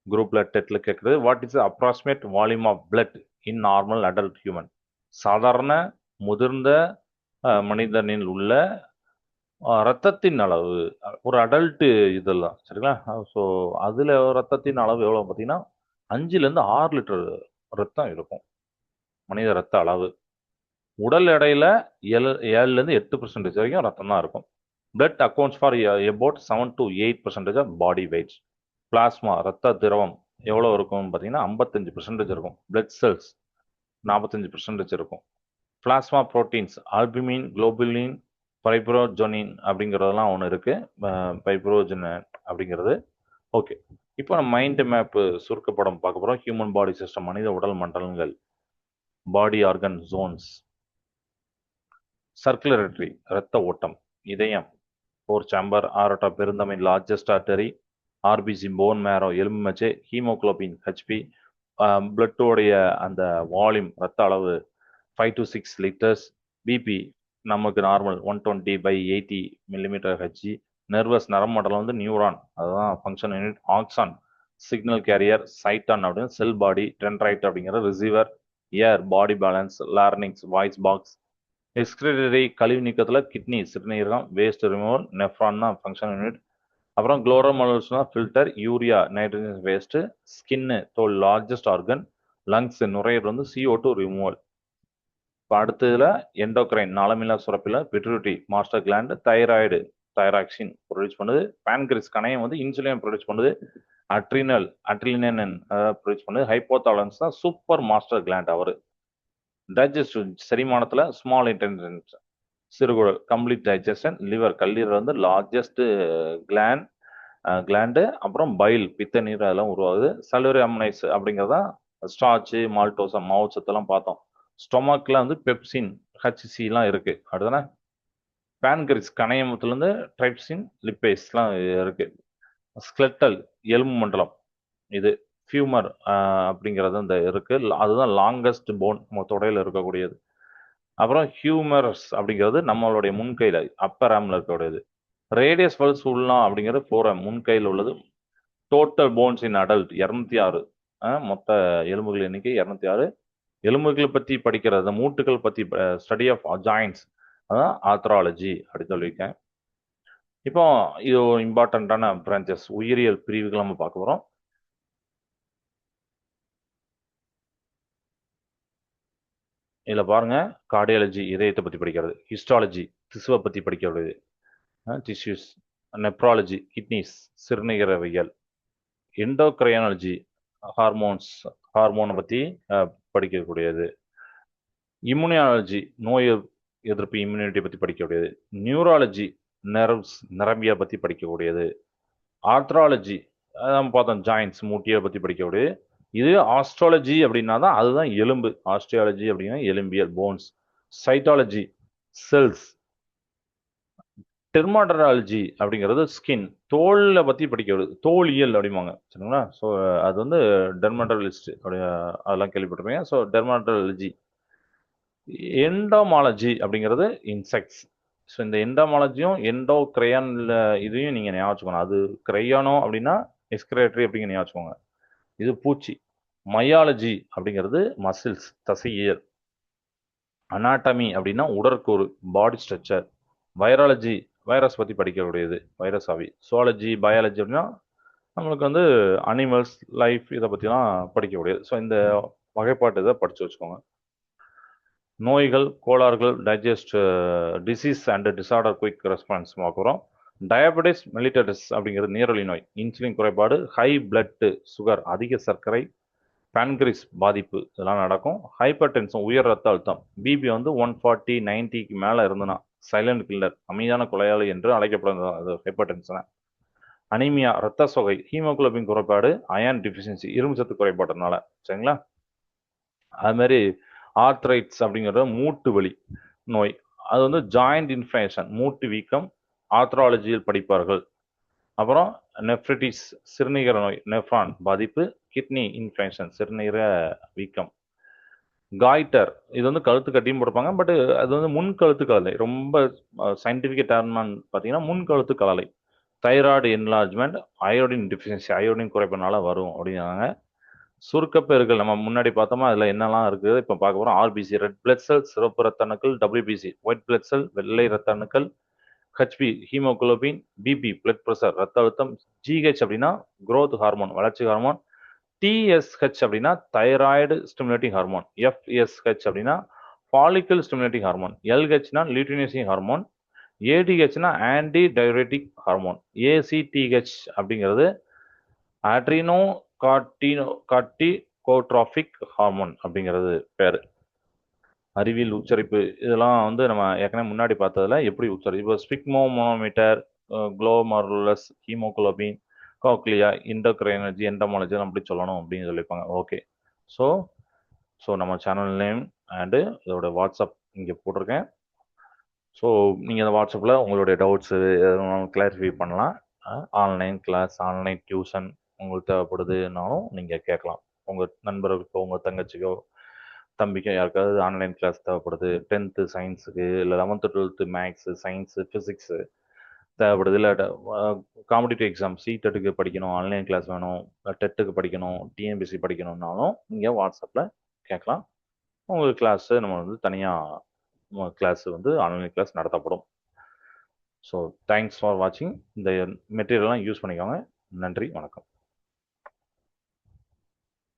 group blood டெஸ்ட்ல கேட்குறது, what is approximate volume of blood in normal adult human? சாதாரண முதிர்ந்த மனிதனில் உள்ள ரத்தத்தின் அளவு, ஒரு அடல்ட்டு இதெல்லாம் சரிங்களா. ஸோ அதில் ரத்தத்தின் அளவு எவ்வளோ பார்த்தீங்கன்னா 5லேருந்து 6 லிட்டர் ரத்தம் இருக்கும், மனித ரத்த அளவு. உடல் எடையில 7லேருந்து 8% வரைக்கும் ரத்தம் தான் இருக்கும். Blood accounts for about 7 to 8% of body weight. Plasma ரத்த திரவம் எவ்வளோ இருக்கும்னு பார்த்தீங்கன்னா 55% இருக்கும். பிளட் செல்ஸ் 45% இருக்கும். பிளாஸ்மா புரோட்டீன்ஸ் ஆல்புமின், குளோபுலின், ஃபைப்ரோஜெனின் அப்படிங்கிறதெல்லாம் ஒன்று இருக்கு. ஃபைப்ரோஜென் அப்படிங்கிறது. ஓகே, இப்போ நம்ம மைண்ட் மேப்பு சுருக்கப்படம் பார்க்க போகிறோம். ஹியூமன் பாடி சிஸ்டம், மனித உடல் மண்டலங்கள், பாடி ஆர்கன் ஜோன்ஸ். சர்க்குலரேட்டரி இரத்த ஓட்டம், இதயம், ஃபோர் சேம்பர், ஆரோட்டா பெருந்தமை, largest artery, RBC bone marrow எலும்பு மச்சை, ஹீமோகுளோபின் ஹெச்பி, பிளட்டோடைய அந்த வால்யூம் ரத்த அளவு 5 to 6 லிட்டர்ஸ். பிபி நமக்கு நார்மல் 120/80 மில்லிமீட்டர் ஹெச்ஜி. நர்வஸ் நரம்பு வந்து நியூரான், அதுதான் function unit. Axon signal carrier. Cyton அப்படின்னு செல் பாடி. டென்ட்ரைட் அப்படிங்கிற receiver. Ear body balance. Larynx voice box. Excretory கழிவு நீக்கத்தில் கிட்னி சிறுநீரகம். வேஸ்ட் ரிமூவல் நெஃப்ரான் தான் ஃபங்க்ஷன் யூனிட். அப்புறம் குளோரோமலர்ஸ்னா ஃபில்டர். Urea nitrogen waste. ஸ்கின்னு தோல் லார்ஜஸ்ட் ஆர்கன். லங்ஸ் நுரையீரல் வந்து CO2 ரிமூவல். இப்போ அடுத்ததுல எண்டோக்ரைன் நாளமில்லா சுரப்பில pituitary master gland. Thyroid thyroxine produce பண்ணுது. பேன்கிரிஸ் கணையம் வந்து இன்சுலின் ப்ரொடியூஸ் பண்ணுது. அட்ரிலினன் ப்ரொடியூஸ் பண்ணுது. ஹைப்போதாலமஸ் தான் சூப்பர் மாஸ்டர் கிளாண்ட் அவர். டைஜஸ்டிவ் செரிமானத்தில் ஸ்மால் இன்டெலிஜென்ஸ் சிறுகுடல் கம்ப்ளீட் டைஜஷன். லிவர் கல்லீரல் வந்து லார்ஜஸ்ட் கிளாண்டு. அப்புறம் பைல் பித்த நீர் அதெல்லாம் உருவாகுது. சல்வரி அம்னைஸ் அப்படிங்கிறதா ஸ்டார்ச்சு மால்டோசா மாவுச்சத்தெல்லாம் பார்த்தோம். ஸ்டொமக்கில் வந்து பெப்சின் ஹெச்சிசிலாம் இருக்கு. அடுத்தானே பேன்கிரிஸ் கணையமத்துலேருந்து ட்ரைப்சின் லிப்பேஸ்லாம் இருக்கு. ஸ்கெலட்டல் எலும்பு மண்டலம் இது. ஃபியூமர் அப்படிங்கிறது இந்த இருக்கு, அதுதான் லாங்கஸ்ட் போன் நம்ம தொடையில் இருக்கக்கூடியது. அப்புறம் ஹியூமரஸ் அப்படிங்கிறது நம்மளுடைய முன்கையில் அப்பர் ஆம்ல இருக்கக்கூடியது. ரேடியஸ் பல்ஸ் உள்ள அப்படிங்கிறது ஃபோரம் முன்கையில் உள்ளது. Total bones in adult 206. மொத்த எலும்புகள் எண்ணிக்கை 206. எலும்புகளை பற்றி படிக்கிறது, மூட்டுகள் பற்றி ஸ்டடி ஆஃப் ஜாயின்ஸ், அதான் ஆர்த்ராலஜி அப்படின்னு சொல்லியிருக்கேன். இப்போ இது ஒரு இம்பார்ட்டண்ட்டான பிரான்ச்சஸ், உயிரியல் பிரிவுகள் நம்ம பார்க்க போகிறோம். இதில் பாருங்க, கார்டியாலஜி இதயத்தை பற்றி படிக்கிறது. ஹிஸ்டாலஜி திசுவை பற்றி படிக்கிறது, டிஷ்யூஸ். நெப்ராலஜி கிட்னிஸ் சிறுநீரகவியல். எண்டோக்ரைனாலஜி ஹார்மோனை பற்றி படிக்கக்கூடியது. இம்யூனியாலஜி நோய் எதிர்ப்பு இம்யூனிட்டி பற்றி படிக்கக்கூடியது. நியூராலஜி நர்வ்ஸ் நரம்பியை பற்றி படிக்கக்கூடியது. ஆர்த்ராலஜி நம்ம பார்த்தோம் ஜாயின்ஸ் மூட்டியை பற்றி படிக்கக்கூடியது. இது ஆஸ்ட்ராலஜி அப்படின்னா தான் அதுதான் எலும்பு. ஆஸ்ட்ரியாலஜி அப்படின்னா எலும்பியல் போன்ஸ். Cytology cells. டெர்மாட்டராலஜி அப்படிங்கிறது ஸ்கின் தோலை பற்றி படிக்கிறது, தோலியல் அப்படிம்பாங்க சரிங்களா. ஸோ அது வந்து டெர்மாட்டரலிஸ்ட் அப்படி அதெல்லாம் கேள்விப்பட்டிருப்பீங்க. ஸோ டெர்மாட்டராலஜி. எண்டோமாலஜி அப்படிங்கிறது இன்செக்ட்ஸ். ஸோ இந்த எண்டோமாலஜியும் எண்டோ கிரையான்ல இதையும் நீங்கள் ஞாபகம் வச்சுக்கணும். அது கிரையானோ அப்படின்னா எக்ஸ்கிரேட்டரி அப்படிங்கிற ஞாபகம் வச்சுக்கோங்க. இது பூச்சி. மையாலஜி அப்படிங்கிறது மசில்ஸ் தசையியல். அனாட்டமி அப்படின்னா உடற்கூறு பாடி ஸ்ட்ரக்சர். வைராலஜி வைரஸ் பற்றி படிக்கக்கூடியது, வைரஸ் ஆவி. சுவாலஜி பயாலஜி அப்படின்னா நம்மளுக்கு வந்து அனிமல்ஸ் லைஃப் இதை பற்றிலாம் படிக்கக்கூடியது. ஸோ இந்த வகைப்பாட்டு இதை படித்து வச்சுக்கோங்க. நோய்கள் கோளாறுகள் digest disease and disorder quick response பார்க்குறோம். டயபெட்டிஸ் மெலிட்டஸ் அப்படிங்கிறது நீரிழிவு நோய். இன்சுலின் குறைபாடு, ஹை பிளட் சுகர் அதிக சர்க்கரை, பேன்கிரிஸ் பாதிப்பு இதெல்லாம் நடக்கும். ஹைப்பர் டென்ஷன் உயர் ரத்த அழுத்தம், பிபி வந்து 140/90க்கு மேலே இருந்ததுன்னா சைலண்ட் கில்லர், அமைதியான கொலையாளி என்று அழைக்கப்படும் ஹைப்பர் டென்ஷன். அனீமியா, ரத்த சோகை, ஹீமோகுளோபின் குறைபாடு, அயன் டிஃபிஷியன்சி, இரும்பு சத்து குறைபாடுனால. சரிங்களா? அது மாதிரி ஆர்த்ரைட்ஸ் அப்படிங்கிறது மூட்டு வலி நோய். அது வந்து ஜாயிண்ட் இன்ஃபெக்ஷன், மூட்டு வீக்கம், ஆர்த்ராலஜியில் படிப்பார்கள். அப்புறம் நெஃப்ரிட்டிஸ், சிறுநீரக நோய், நெஃப்ரான் பாதிப்பு, கிட்னி இன்ஃபெக்ஷன், சிறுநீரக வீக்கம். காய்டர், இது வந்து கழுத்து கட்டியும் போடுப்பாங்க, பட் அது வந்து முன் கழுத்து கலலை. ரொம்ப சயின்டிஃபிக் டேர்மான்னு பார்த்தீங்கன்னா முன் கழுத்து கலலை. Thyroid enlargement, iodine deficiency, iodine குறைப்பினால வரும் அப்படிங்கிறாங்க. சுருக்கப்பெருக்கள் நம்ம முன்னாடி பார்த்தோமா, அதில் என்னெல்லாம் இருக்குது இப்போ பார்க்க போகிறோம். ஆர்பிசி, ரெட் பிளட் செல், சிவப்பு ரத்த அணுக்கள். டபிள்யூபிசி, ஒயிட் பிளட் செல், வெள்ளை ரத்த அணுக்கள். HB, haemoglobin. BP, blood pressure, ரத்த அழுத்தம். ஜிஹெச் அப்படின்னா growth ஹார்மோன், வளர்ச்சி ஹார்மோன். டிஎஸ்ஹெச் அப்படின்னா தைராய்டு ஸ்டிமுலேட்டிங் ஹார்மோன். எஃப்எஸ்ஹெச் அப்படின்னா ஃபாலிக்கல் ஸ்டிமுலேட்டிங் ஹார்மோன். எல்ஹெச்னா லியூட்டினேசிங் ஹார்மோன். ஏடிஹெச்னா ஆன்டி டயபெட்டிக் ஹார்மோன். ஏசிடிஹெச் அப்படிங்கிறது அட்ரினோ கார்டிகோட்ரோபிக் ஹார்மோன் அப்படிங்கிறது பேர். அறிவியல் உச்சரிப்பு இதெல்லாம் வந்து நம்ம ஏற்கனவே முன்னாடி பார்த்ததுல எப்படி உச்சரிப்பு. இப்போ ஸ்பிக்மோமோனோமீட்டர், குளோமருலஸ், ஹீமோகுளோபின், கோக்லியா, இண்டோக்ரைனர்ஜி, என்டமாலஜி அப்படி சொல்லணும் அப்படின்னு சொல்லியிருப்பாங்க. ஓகே. ஸோ நம்ம சேனல் நேம் அண்டு இதோட வாட்ஸ்அப் இங்கே போட்டிருக்கேன். ஸோ நீங்கள் அந்த வாட்ஸ்அப்பில் உங்களுடைய டவுட்ஸு எதுவும் கிளாரிஃபை பண்ணலாம். ஆன்லைன் கிளாஸ், ஆன்லைன் டியூஷன் உங்களுக்கு தேவைப்படுதுனாலும் நீங்கள் கேட்கலாம். உங்கள் நண்பர்களுக்கோ, உங்கள் தங்கச்சிக்கோ, தம்பிக்கோ யாருக்காவது ஆன்லைன் கிளாஸ் தேவைப்படுது, 10th சயின்ஸுக்கு, இல்லை 11th 12th maths, science, physics தேவைப்படுது, இல்லை காம்படிட்டிவ் எக்ஸாம் சிடெட்டுக்கு படிக்கணும், ஆன்லைன் கிளாஸ் வேணும், டெட்டுக்கு படிக்கணும், டிஎன்பிசி படிக்கணும்னாலும் நீங்கள் வாட்ஸ்அப்பில் கேட்கலாம். உங்களுக்கு கிளாஸு நம்ம வந்து தனியாக கிளாஸ் வந்து ஆன்லைன் கிளாஸ் நடத்தப்படும். ஸோ தேங்க்ஸ் ஃபார் வாட்சிங். இந்த மெட்டீரியல்லாம் யூஸ் பண்ணிக்கோங்க. நன்றி, வணக்கம்.